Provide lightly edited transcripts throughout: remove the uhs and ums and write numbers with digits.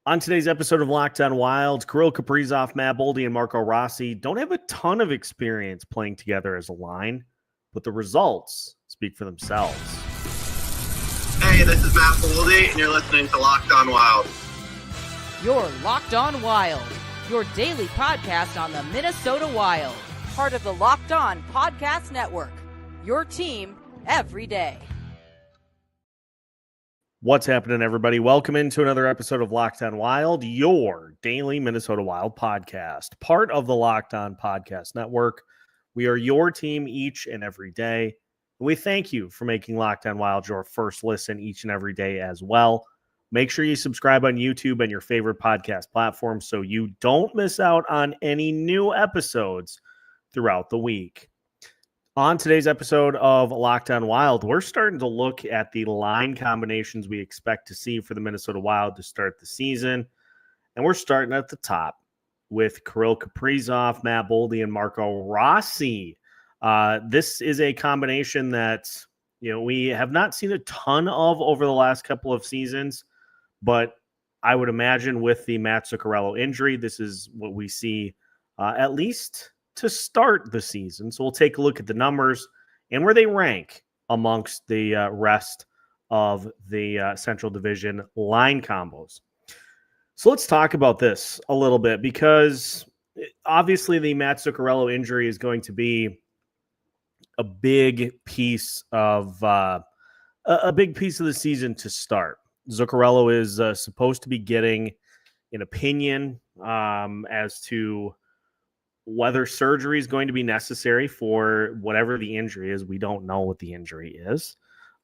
On today's episode of Locked On Wild, Kirill Kaprizov, Matt Boldy, and Marco Rossi don't have a ton of experience playing together as a line, but the results speak for themselves. Hey, this is Matt Boldy, and you're listening to Locked On Wild. You're Locked On Wild, your daily podcast on the Minnesota Wild. Part of the Locked On Podcast Network, your team every day. What's happening, everybody? Welcome into another episode of Locked On Wild, your daily Minnesota Wild podcast, part of the Locked On Podcast Network. We are your team each and every day. We thank you for making Locked On Wild your first listen each and every day as well. Make sure you subscribe on YouTube and your favorite podcast platform so you don't miss out on any new episodes throughout the week. On today's episode of Locked On Wild, we're starting to look at the line combinations we expect to see for the Minnesota Wild to start the season. And we're starting at the top with Kirill Kaprizov, Matt Boldy, and Marco Rossi. This is a combination that we have not seen a ton of over the last couple of seasons, but I would imagine with the Matt Zuccarello injury, this is what we see at least to start the season. So we'll take a look at the numbers and where they rank amongst the rest of the Central Division line combos. So let's talk about this a little bit, because obviously the Matt Zuccarello injury is going to be a big piece of the season to start. Zuccarello is supposed to be getting an opinion as to whether surgery is going to be necessary for whatever the injury is. We don't know what the injury is.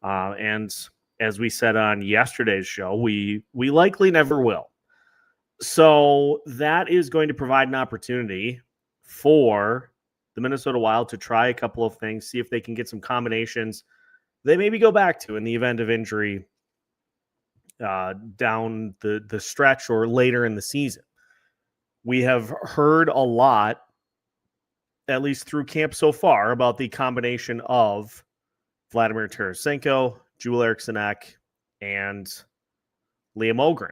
And as we said on yesterday's show, we likely never will. So that is going to provide an opportunity for the Minnesota Wild to try a couple of things, see if they can get some combinations they maybe go back to in the event of injury down the stretch or later in the season. We have heard a lot, at least through camp so far, about the combination of Vladimir Tarasenko, Joel Eriksson Ek, and Liam Ogren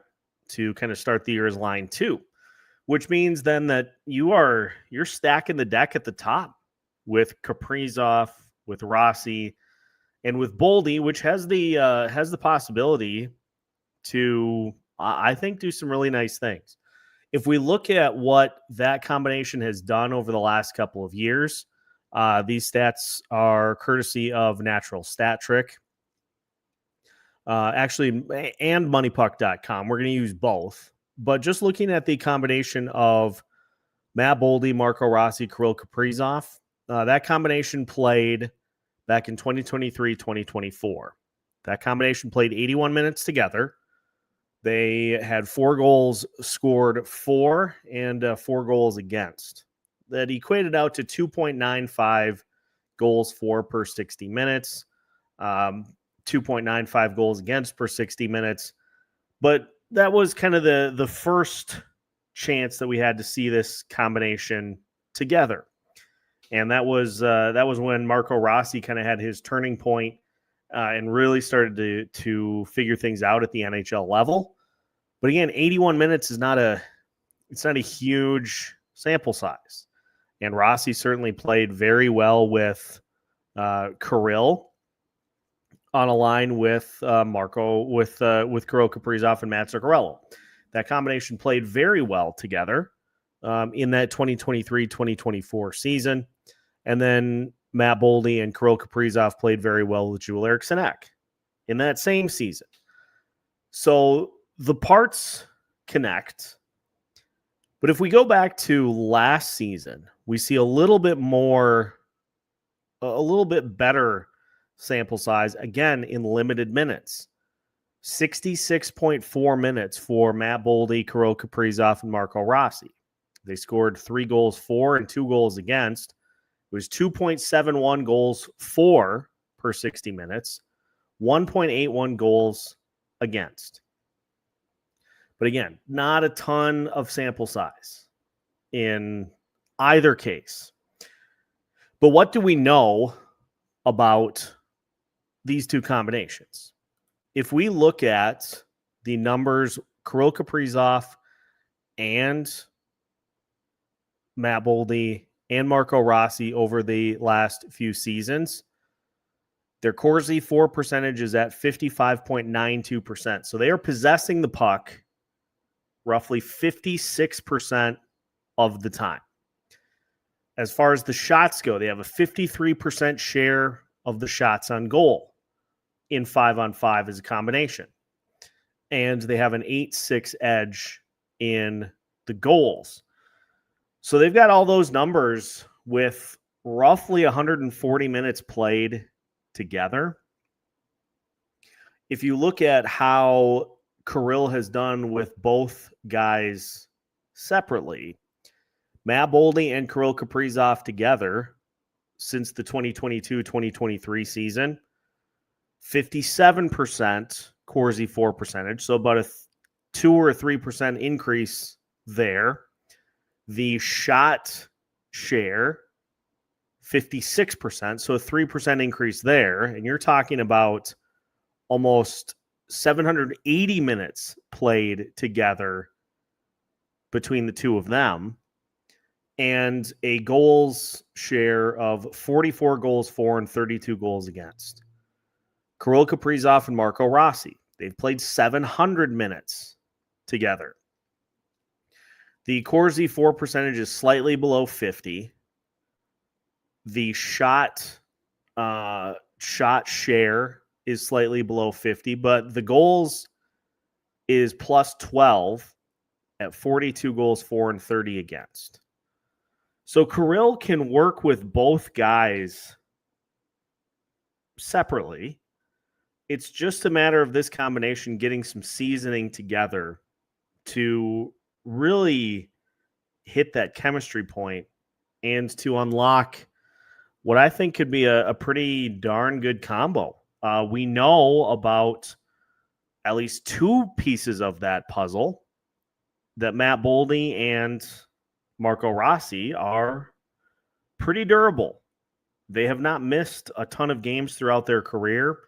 to kind of start the year as line two, which means then that you're stacking the deck at the top with Kaprizov, with Rossi, and with Boldy, which has the possibility to, I think, do some really nice things. If we look at what that combination has done over the last couple of years, these stats are courtesy of Natural Stat Trick, actually, and moneypuck.com. We're going to use both. But just looking at the combination of Matt Boldy, Marco Rossi, Kirill Kaprizov, that combination played back in 2023-2024. That combination played 81 minutes together. They had 4 goals scored for and 4 goals against. That equated out to 2.95 goals for per 60 minutes, 2.95 goals against per 60 minutes. But that was kind of the first chance that we had to see this combination together. And that was when Marco Rossi kind of had his turning point and really started to figure things out at the NHL level. But again, 81 minutes is not a huge sample size. And Rossi certainly played very well with Kirill on a line with Kirill Kaprizov and Matt Zuccarello. That combination played very well together in that 2023-2024 season. And then Matt Boldy and Kirill Kaprizov played very well with Joel Eriksson Ek in that same season. So the parts connect. But if we go back to last season, we see a little bit better sample size, again, in limited minutes. 66.4 minutes for Matt Boldy, Kirill Kaprizov, and Marco Rossi. They scored 3 goals for and 2 goals against. It was 2.71 goals for per 60 minutes, 1.81 goals against. But again, not a ton of sample size in either case. But what do we know about these two combinations? If we look at the numbers Kirill Kaprizov and Matt Boldy and Marco Rossi over the last few seasons. Their Corsi for percentage is at 55.92%. So they are possessing the puck roughly 56% of the time. As far as the shots go, they have a 53% share of the shots on goal in 5-on-5 as a combination. And they have an 8-6 edge in the goals. So they've got all those numbers with roughly 140 minutes played together. If you look at how Kirill has done with both guys separately, Matt Boldy and Kirill Kaprizov together since the 2022-2023 season, 57% Corsi for percentage, so about a 2 or 3% increase there. The shot share, 56%, so a 3% increase there. And you're talking about almost 780 minutes played together between the two of them, and a goals share of 44 goals for and 32 goals against. Kirill Kaprizov and Marco Rossi, they've played 700 minutes together. The Corsi for percentage is slightly below 50. The shot share is slightly below 50, but the goals is plus 12 at 42 goals for and 30 against. So Kirill can work with both guys separately. It's just a matter of this combination getting some seasoning together to really hit that chemistry point and to unlock what I think could be a pretty darn good combo. We know about at least two pieces of that puzzle, that Matt Boldy and Marco Rossi are pretty durable. They have not missed a ton of games throughout their career.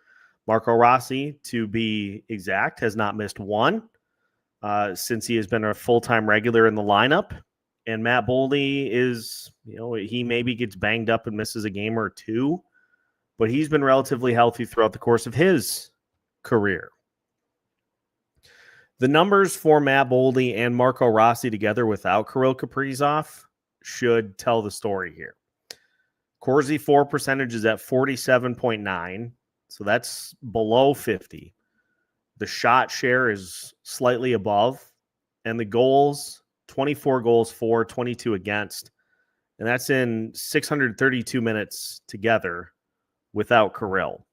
Marco Rossi, to be exact, has not missed one since he has been a full-time regular in the lineup. And Matt Boldy is, he maybe gets banged up and misses a game or two, but he's been relatively healthy throughout the course of his career. The numbers for Matt Boldy and Marco Rossi together without Kirill Kaprizov should tell the story here. Corsi for percentage is at 47.9, so that's below 50. The shot share is slightly above, and the goals, 24 goals for, 22 against, and that's in 632 minutes together without Kirill.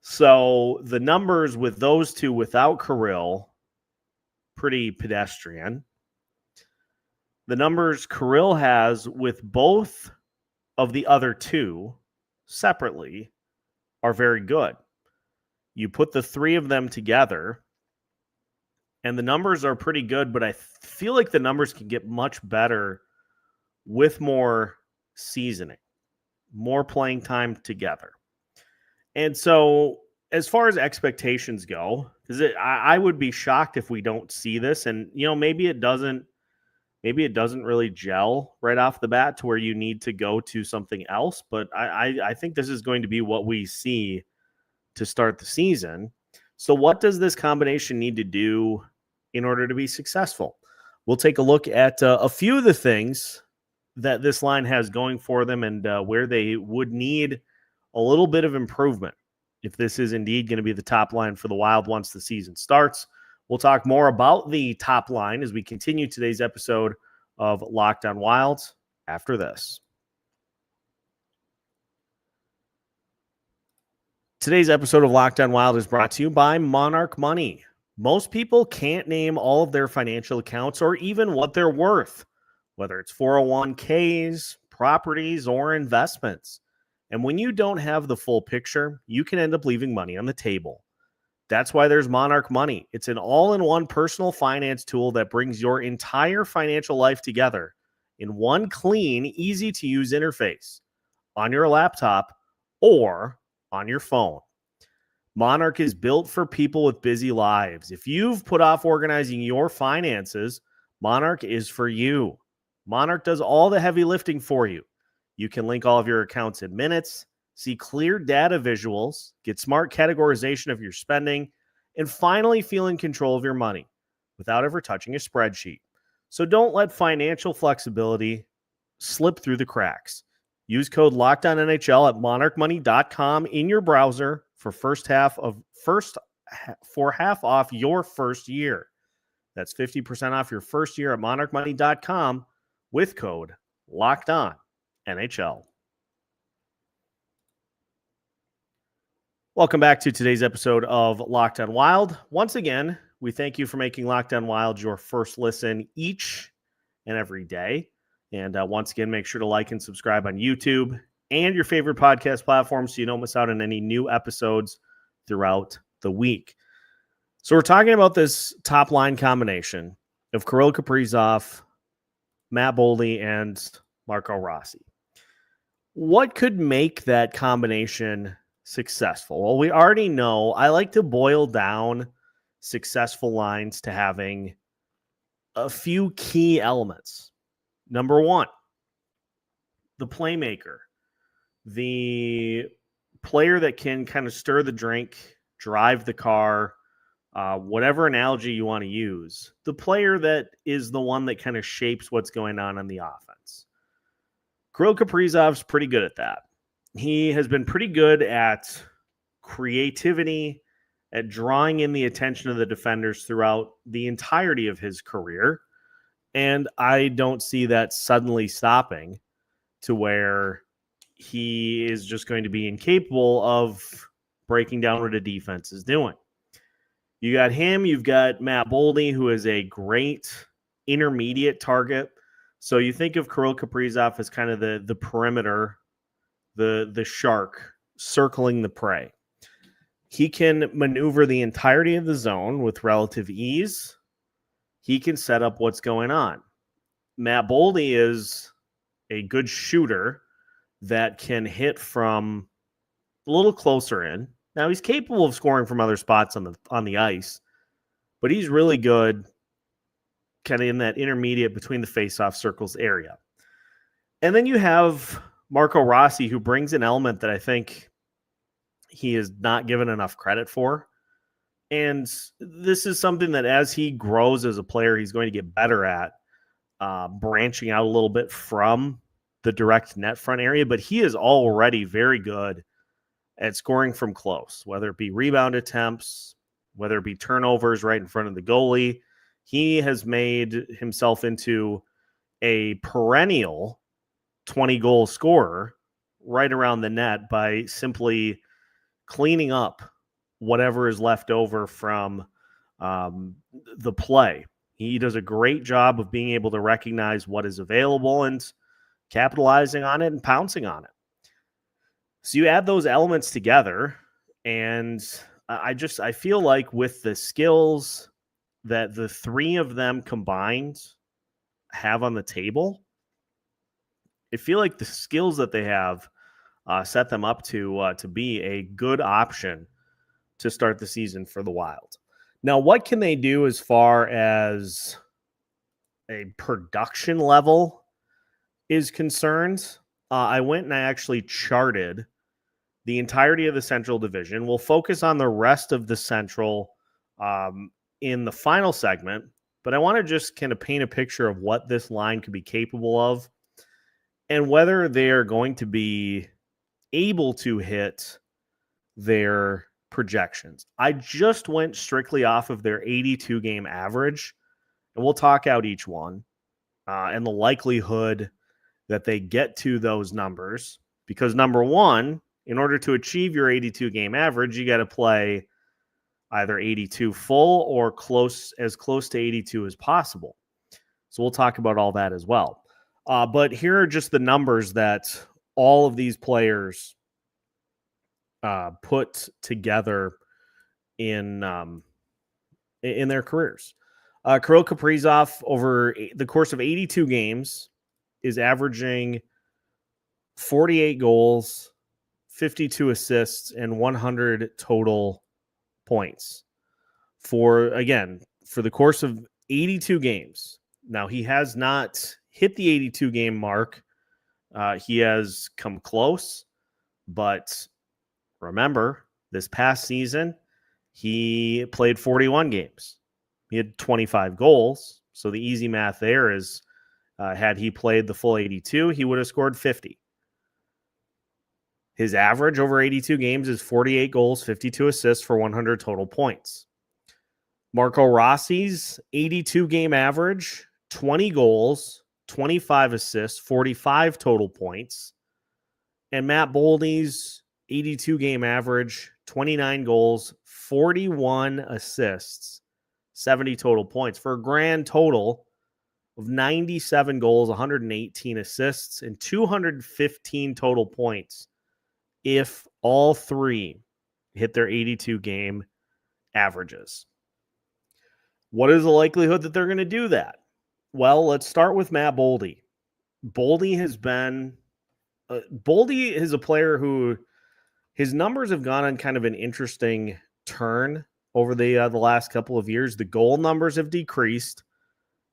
So the numbers with those two without Kirill, pretty pedestrian. The numbers Kirill has with both of the other two separately are very good. You put the three of them together, and the numbers are pretty good, but I feel like the numbers can get much better with more seasoning, more playing time together. And so as far as expectations go, because I would be shocked if we don't see this, and maybe it doesn't really gel right off the bat to where you need to go to something else. But I think this is going to be what we see to start the season. So what does this combination need to do in order to be successful? We'll take a look at a few of the things that this line has going for them and where they would need a little bit of improvement if this is indeed going to be the top line for the Wild once the season starts. We'll talk more about the top line as we continue today's episode of Locked on Wild after this. Today's episode of Locked on Wild is brought to you by Monarch Money. Most people can't name all of their financial accounts or even what they're worth, whether it's 401ks, properties, or investments. And when you don't have the full picture, you can end up leaving money on the table. That's why there's Monarch Money. It's an all-in-one personal finance tool that brings your entire financial life together in one clean, easy-to-use interface on your laptop or on your phone. Monarch is built for people with busy lives. If you've put off organizing your finances, Monarch is for you. Monarch does all the heavy lifting for you. You can link all of your accounts in minutes, see clear data visuals, get smart categorization of your spending, and finally feel in control of your money without ever touching a spreadsheet. So don't let financial flexibility slip through the cracks. Use code LOCKEDONNHL at monarchmoney.com in your browser for half off your first year. That's 50% off your first year at monarchmoney.com with code LOCKEDONNHL. Welcome back to today's episode of Locked On Wild. Once again, we thank you for making Locked On Wild your first listen each and every day. And once again, make sure to like and subscribe on YouTube and your favorite podcast platform so you don't miss out on any new episodes throughout the week. So we're talking about this top line combination of Kirill Kaprizov, Matt Boldy, and Marco Rossi. What could make that combination successful? Well, we already know I like to boil down successful lines to having a few key elements. Number one, the playmaker, the player that can kind of stir the drink, drive the car, whatever analogy you want to use, the player that is the one that kind of shapes what's going on the offense. Kirill Kaprizov's pretty good at that. He has been pretty good at creativity, at drawing in the attention of the defenders throughout the entirety of his career. And I don't see that suddenly stopping to where he is just going to be incapable of breaking down what a defense is doing. You got him. You've got Matt Boldy, who is a great intermediate target. So you think of Kirill Kaprizov as kind of the perimeter, the shark circling the prey. He can maneuver the entirety of the zone with relative ease. He can set up what's going on. Matt Boldy is a good shooter that can hit from a little closer in. Now, he's capable of scoring from other spots on the ice, but he's really good kind of in that intermediate between the faceoff circles area. And then you have Marco Rossi, who brings an element that I think he is not given enough credit for. And this is something that as he grows as a player, he's going to get better at branching out a little bit from the direct net front area. But he is already very good at scoring from close, whether it be rebound attempts, whether it be turnovers right in front of the goalie. He has made himself into a perennial 20-goal scorer right around the net by simply cleaning up whatever is left over from the play. He does a great job of being able to recognize what is available and capitalizing on it and pouncing on it. So you add those elements together, and I feel like with the skills that the three of them combined have on the table, I feel like the skills that they have set them up to be a good option to start the season for the Wild. Now, what can they do as far as a production level is concerned? I went and I actually charted the entirety of the Central Division. We'll focus on the rest of the Central in the final segment, but I want to just kind of paint a picture of what this line could be capable of and whether they're going to be able to hit their projections. I just went strictly off of their 82-game average, and we'll talk out each one and the likelihood that they get to those numbers. Because number one, in order to achieve your 82-game average, you got to play either 82 full or as close to 82 as possible. So we'll talk about all that as well. But here are just the numbers that all of these players put together in their careers. Kirill Kaprizov, over the course of 82 games, is averaging 48 goals, 52 assists, and 100 total points for the course of 82 games. Now, he has not hit the 82 game mark. He has come close, but remember, this past season, he played 41 games. He had 25 goals. So the easy math there is, had he played the full 82, he would have scored 50. His average over 82 games is 48 goals, 52 assists for 100 total points. Marco Rossi's 82 game average, 20 goals, 25 assists, 45 total points. And Matt Boldy's 82 game average, 29 goals, 41 assists, 70 total points for a grand total of 97 goals, 118 assists, and 215 total points if all three hit their 82 game averages. What is the likelihood that they're going to do that? Well, let's start with Matt Boldy. Boldy is a player who his numbers have gone on kind of an interesting turn over the last couple of years. The goal numbers have decreased.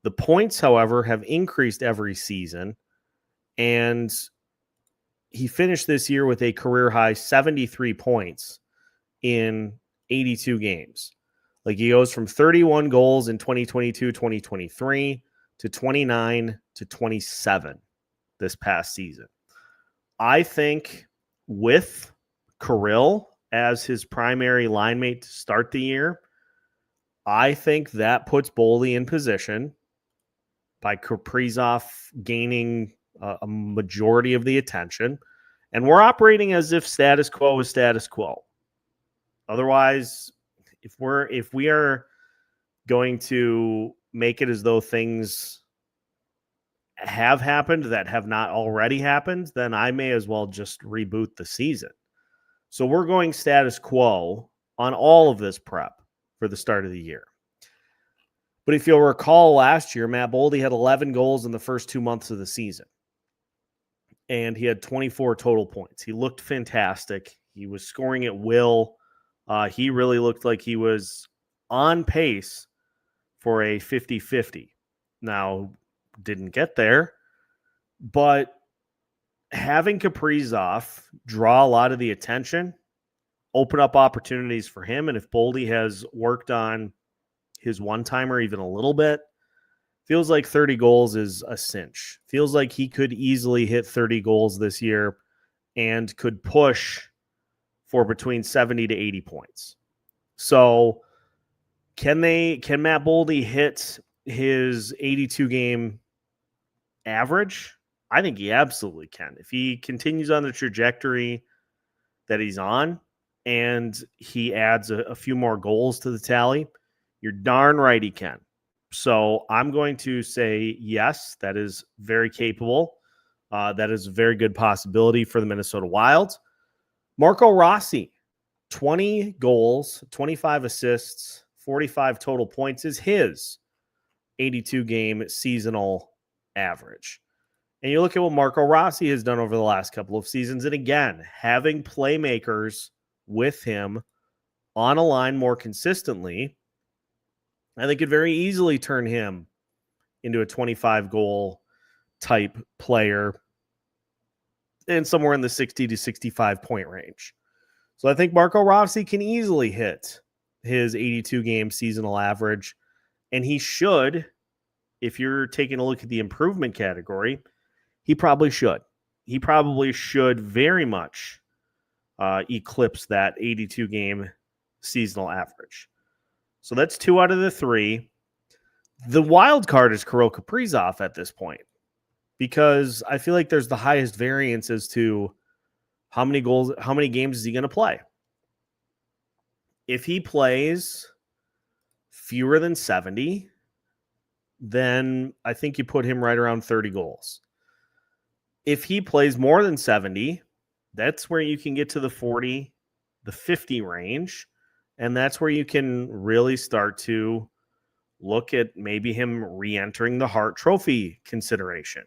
The points, however, have increased every season. And he finished this year with a career high 73 points in 82 games. Like, he goes from 31 goals in 2022-2023 to 29 to 27 this past season. I think with Kirill as his primary line mate to start the year, I think that puts Boldy in position by Kaprizov gaining a majority of the attention. And we're operating as if status quo is status quo. Otherwise, if we are going to make it as though things have happened that have not already happened, then I may as well just reboot the season. So we're going status quo on all of this prep for the start of the year. But if you'll recall last year, Matt Boldy had 11 goals in the first 2 months of the season. And he had 24 total points. He looked fantastic. He was scoring at will. He really looked like he was on pace for a 50-50. Now, didn't get there, but having Kaprizov draw a lot of the attention, open up opportunities for him, and if Boldy has worked on his one-timer even a little bit, feels like 30 goals is a cinch. Feels like he could easily hit 30 goals this year and could push for between 70 to 80 points. So can Matt Boldy hit his 82 game average? I think he absolutely can. If he continues on the trajectory that he's on and he adds a few more goals to the tally, you're darn right he can. So I'm going to say yes, that is very capable. That is a very good possibility for the Minnesota Wild. Marco Rossi, 20 goals, 25 assists, 45 total points is his 82-game seasonal average. And you look at what Marco Rossi has done over the last couple of seasons, and again, having playmakers with him on a line more consistently, I think could very easily turn him into a 25-goal type player and somewhere in the 60 to 65 point range. So I think Marco Rossi can easily hit his 82-game seasonal average, and he should, if you're taking a look at the improvement category, he probably should. He probably should very much eclipse that 82-game seasonal average. So that's 2 out of the 3. The wild card is Kirill Kaprizov at this point, because I feel like there's the highest variance as to how many games is he going to play. If he plays fewer than 70, then I think you put him right around 30 goals. If he plays more than 70, that's where you can get to the 40, the 50 range. And that's where you can really start to look at maybe him re-entering the Hart Trophy consideration.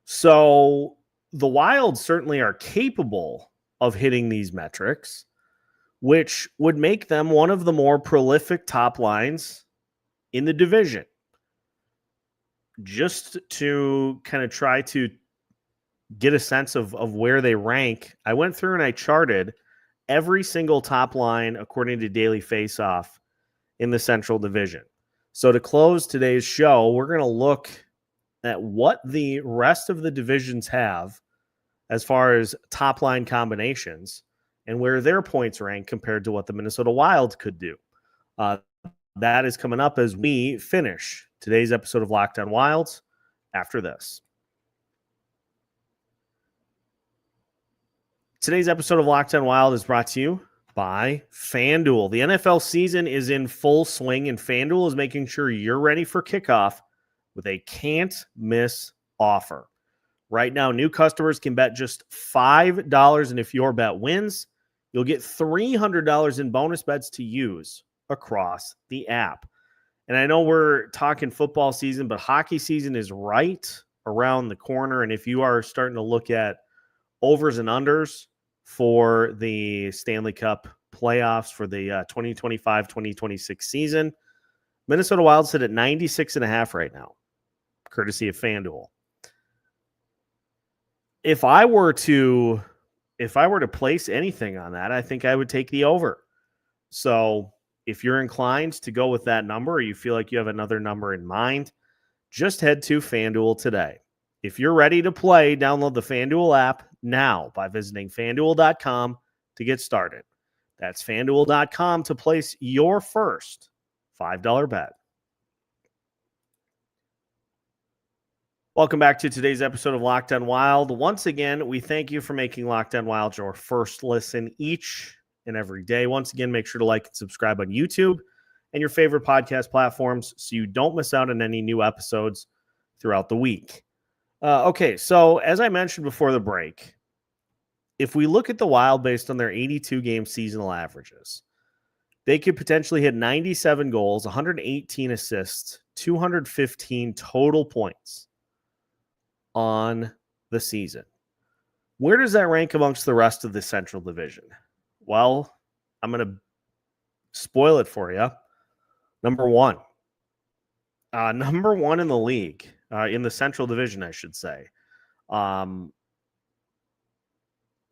So the Wild certainly are capable of hitting these metrics. which would make them one of the more prolific top lines in the division. Just to kind of try to get a sense of where they rank, I went through and I charted every single top line according to Daily Faceoff in the Central Division. So to close today's show, we're going to look at what the rest of the divisions have as far as top line combinations and where their points rank compared to what the Minnesota Wild could do. That is coming up as we finish today's episode of Locked On Wilds after this. Today's episode of Locked On Wild is brought to you by FanDuel. The NFL season is in full swing, and FanDuel is making sure you're ready for kickoff with a can't-miss offer. Right now, new customers can bet just $5, and if your bet wins, you'll get $300 in bonus bets to use across the app. And I know we're talking football season, but hockey season is right around the corner. And if you are starting to look at overs and unders for the Stanley Cup playoffs for the 2025-2026 season, Minnesota Wild sit at 96.5 right now, courtesy of FanDuel. If I were to place anything on that, I think I would take the over. So if you're inclined to go with that number, or you feel like you have another number in mind, just head to FanDuel today. If you're ready to play, download the FanDuel app now by visiting FanDuel.com to get started. That's FanDuel.com to place your first $5 bet. Welcome back to today's episode of Locked On Wild. Once again, we thank you for making Locked On Wild your first listen each and every day. Once again, make sure to like and subscribe on YouTube and your favorite podcast platforms so you don't miss out on any new episodes throughout the week. Okay, so as I mentioned before the break, if we look at the Wild based on their 82-game seasonal averages, they could potentially hit 97 goals, 118 assists, 215 total points on the season. Where does that rank amongst the rest of the Central Division? Well, I'm going to spoil it for you. Number one. Number one in the league, in the Central Division, I should say,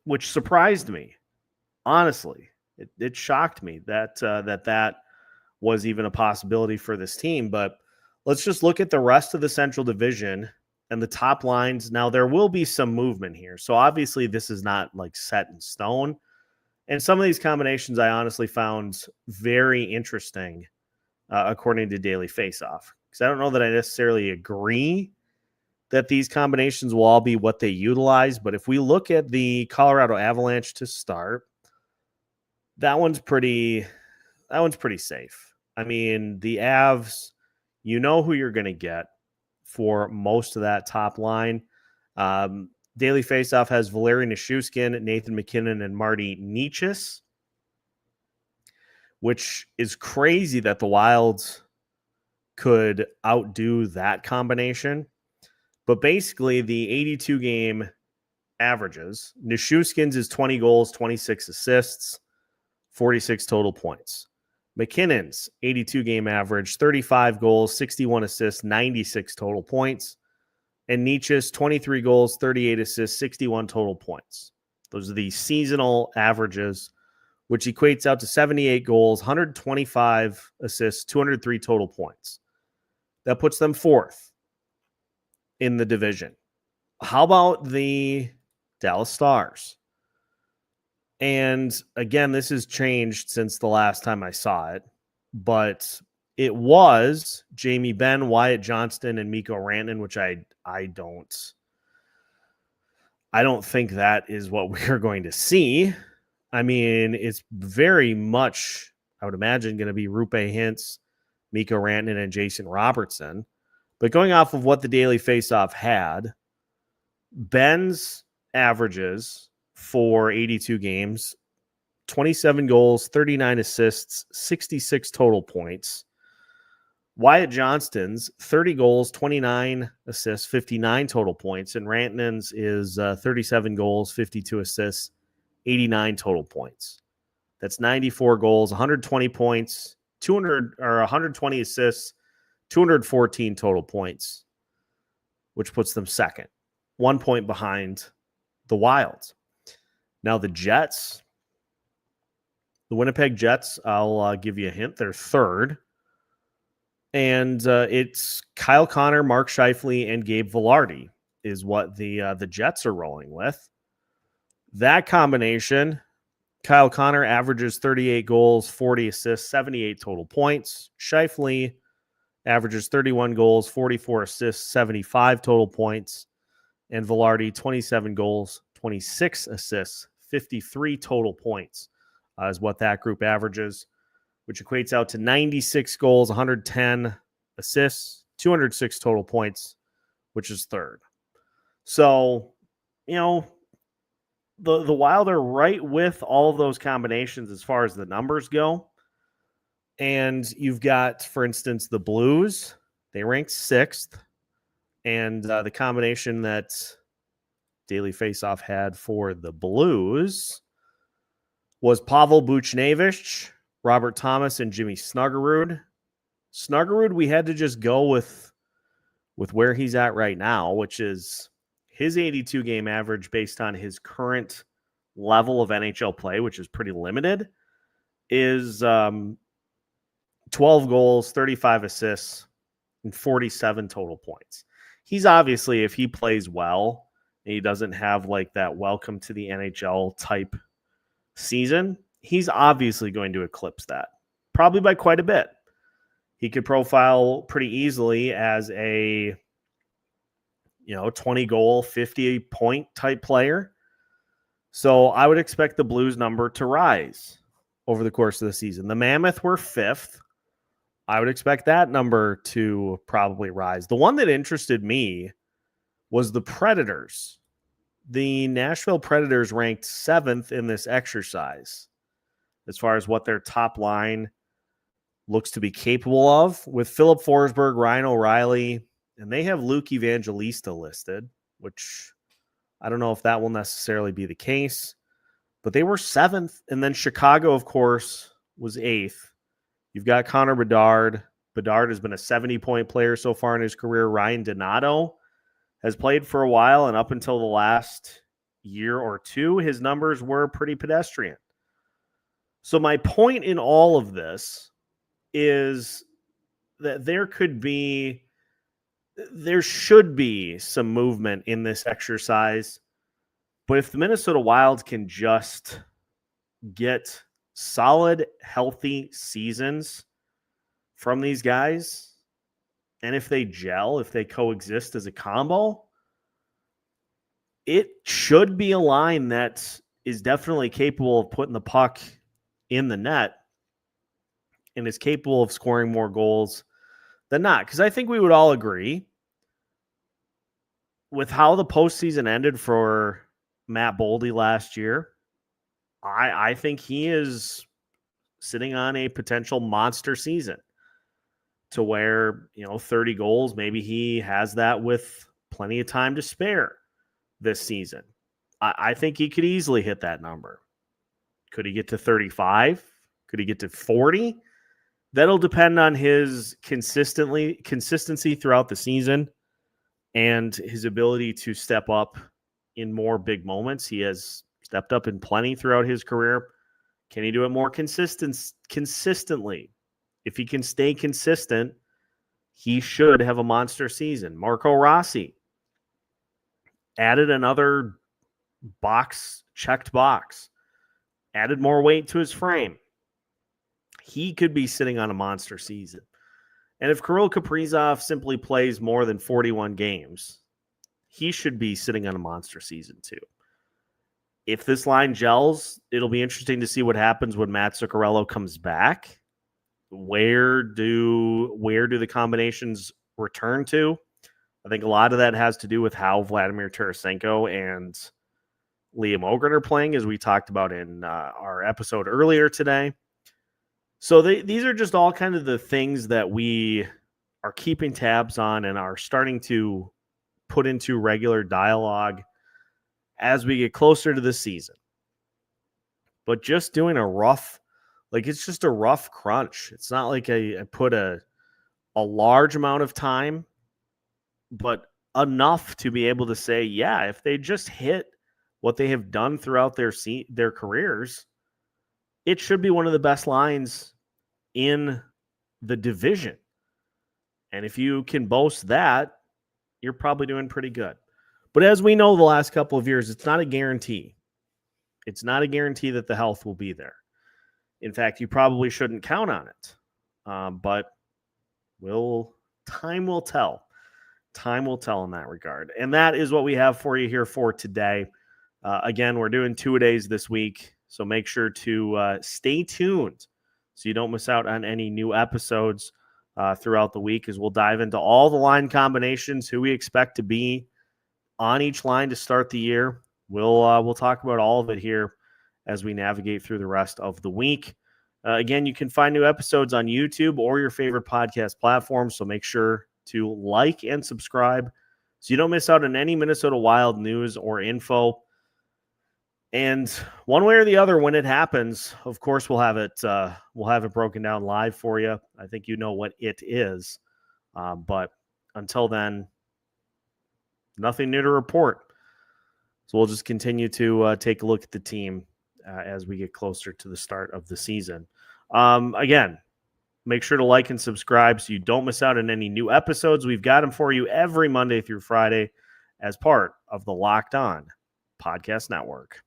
which surprised me. Honestly, it shocked me that that was even a possibility for this team. But let's just look at the rest of the Central Division and the top lines. Now, there will be some movement here. So obviously this is not like set in stone. And some of these combinations I honestly found very interesting, according to Daily Faceoff. Because I don't know that I necessarily agree that these combinations will all be what they utilize. But if we look at the Colorado Avalanche to start, that one's pretty safe. I mean, the Avs, you know who you're going to get for most of that top line. Daily Faceoff has Valeri Nichushkin, Nathan McKinnon, and Marty Necas, which is crazy that the Wilds could outdo that combination. But basically, the 82-game averages, Nichushkin's is 20 goals, 26 assists, 46 total points. McKinnon's 82-game average, 35 goals, 61 assists, 96 total points. And Necas, 23 goals, 38 assists, 61 total points. Those are the seasonal averages, which equates out to 78 goals, 125 assists, 203 total points. That puts them fourth in the division. How about the Dallas Stars? And again, this has changed since the last time I saw it, but it was Jamie Benn, Wyatt Johnston, and Mikko Rantanen, which I don't think that is what we're going to see. I mean, it's very much, I would imagine, going to be Rupe Hintz, Mikko Rantanen, and Jason Robertson. But going off of what the Daily Faceoff had, Benn's averages for 82 games, 27 goals, 39 assists, 66 total points. Wyatt Johnston's 30 goals, 29 assists, 59 total points. And Rantanen's is 37 goals, 52 assists, 89 total points. That's 94 goals, 120 points, 120 assists, 214 total points, which puts them second, 1 point behind the Wild. Now the Jets, the Winnipeg Jets, I'll give you a hint. They're third. And it's Kyle Connor, Mark Scheifele, and Gabe Vilardi is what the Jets are rolling with. That combination, Kyle Connor averages 38 goals, 40 assists, 78 total points. Scheifele averages 31 goals, 44 assists, 75 total points. And Vilardi, 27 goals, 26 assists, 53 total points is what that group averages, which equates out to 96 goals, 110 assists, 206 total points, which is third. So, the Wild are right with all of those combinations as far as the numbers go. And you've got, for instance, the Blues. They ranked 6th. And the combination that Daily Faceoff had for the Blues was Pavel Buchnevich, Robert Thomas, and Jimmy Snuggerud. Snuggerud, we had to just go with where he's at right now, which is his 82-game average based on his current level of NHL play, which is pretty limited, is 12 goals, 35 assists, and 47 total points. He's obviously, if he plays well, and he doesn't have like that welcome to the NHL type season, he's obviously going to eclipse that, probably by quite a bit. He could profile pretty easily as a 20-goal, 50-point type player. So I would expect the Blues number to rise over the course of the season. The Mammoth were 5th. I would expect that number to probably rise. The one that interested me was the Predators. The Nashville Predators ranked 7th in this exercise as far as what their top line looks to be capable of, with Philip Forsberg, Ryan O'Reilly, and they have Luke Evangelista listed, which I don't know if that will necessarily be the case, but they were 7th. And then Chicago, of course, was 8th. You've got Connor Bedard. Bedard has been a 70-point player so far in his career. Ryan Donato has played for a while, and up until the last year or two, his numbers were pretty pedestrian. So my point in all of this is that there should be some movement in this exercise. But if the Minnesota Wild can just get solid, healthy seasons from these guys, and if they gel, if they coexist as a combo, it should be a line that is definitely capable of putting the puck in the net and is capable of scoring more goals than not. Because I think we would all agree with how the postseason ended for Matt Boldy last year. I think he is sitting on a potential monster season to where, 30 goals, maybe he has that with plenty of time to spare this season. I think he could easily hit that number. Could he get to 35? Could he get to 40? That'll depend on his consistency throughout the season and his ability to step up in more big moments. He has stepped up in plenty throughout his career. Can he do it more consistently? If he can stay consistent, he should have a monster season. Marco Rossi added another checked box, added more weight to his frame. He could be sitting on a monster season. And if Kirill Kaprizov simply plays more than 41 games, he should be sitting on a monster season too. If this line gels, it'll be interesting to see what happens when Matt Zuccarello comes back. Where do the combinations return to? I think a lot of that has to do with how Vladimir Tarasenko and Liam Ogren are playing, as we talked about in our episode earlier today. So these are just all kind of the things that we are keeping tabs on and are starting to put into regular dialogue as we get closer to the season. but just doing it's just a rough crunch. It's not like I put a large amount of time, but enough to be able to say, yeah, if they just hit what they have done throughout their careers, it should be one of the best lines in the division. And if you can boast that, you're probably doing pretty good. But as we know, the last couple of years, it's not a guarantee. It's not a guarantee that the health will be there. In fact, you probably shouldn't count on it. But time will tell. Time will tell in that regard. And that is what we have for you here for today. Again, we're doing 2-a-days this week, so make sure to stay tuned so you don't miss out on any new episodes throughout the week, as we'll dive into all the line combinations, who we expect to be on each line to start the year. We'll talk about all of it here as we navigate through the rest of the week. Again, you can find new episodes on YouTube or your favorite podcast platform, so make sure to like and subscribe so you don't miss out on any Minnesota Wild news or info. And one way or the other, when it happens, of course, we'll have it broken down live for you. I think you know what it is. But until then, nothing new to report. So we'll just continue to take a look at the team as we get closer to the start of the season. Again, make sure to like and subscribe so you don't miss out on any new episodes. We've got them for you every Monday through Friday as part of the Locked On Podcast Network.